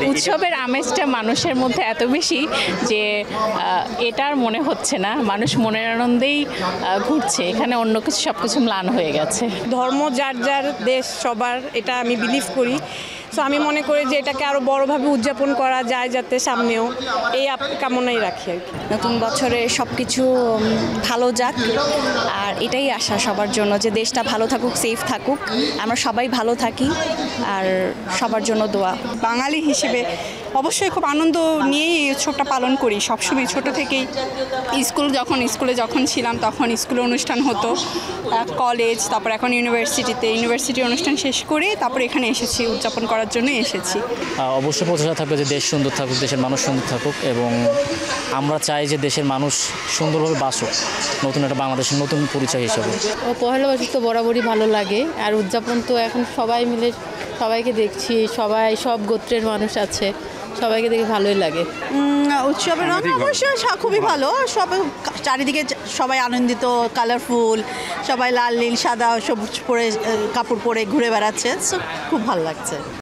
উৎসবের আমেজটা মানুষের মধ্যে এত বেশি যে এটার মনে হচ্ছে না, মানুষ মনের আনন্দেই ঘুরছে, এখানে অন্য কিছু সব কিছু ম্লান হয়ে গেছে। ধর্ম যার যার, দেশ সবার, এটা আমি বিলিভ করি। সো আমি মনে করি যে এটাকে আরও বড়োভাবে উদযাপন করা যায়, যাতে সামনেও এই কামনাই রাখি আর কি। নতুন বছরে সব কিছু ভালো যাক, আর এটাই আশা সবার জন্য যে দেশটা ভালো থাকুক, সেফ থাকুক, আমরা সবাই ভালো থাকি, আর সবার জন্য দোয়া। বাঙালি হিসেবে অবশ্যই খুব আনন্দ নিয়েই এই উৎসবটা পালন করি সবসময়। ছোট থেকেই স্কুলে যখন ছিলাম তখন স্কুলে অনুষ্ঠান হতো, কলেজ, তারপর এখন ইউনিভার্সিটি অনুষ্ঠান শেষ করে তারপর এখানে এসেছি, উদযাপন করার জন্য এসেছি। অবশ্যই প্রচেষ্টা থাকবে যে দেশ সুন্দর থাকুক, দেশের মানুষ সুন্দর থাকুক, এবং আমরা চাই যে দেশের মানুষ সুন্দরভাবে বাসুক, নতুন একটা বাংলাদেশের নতুন পরিচয় হিসেবে। পহেলা বৈশাখ তো বরাবরই ভালো লাগে, আর উদযাপন তো এখন সবাই মিলে সবাইকে দেখছি, সব গোত্রের মানুষ আছে, সবাইকে দেখে ভালোই লাগে। উৎসবের রঙ অবশ্যই খুবই ভালো, সব চারিদিকে সবাই আনন্দিত, কালারফুল, সবাই লাল নীল সাদা সবুজ পরে কাপড় পরে ঘুরে বেড়াচ্ছে, খুব ভালো লাগছে।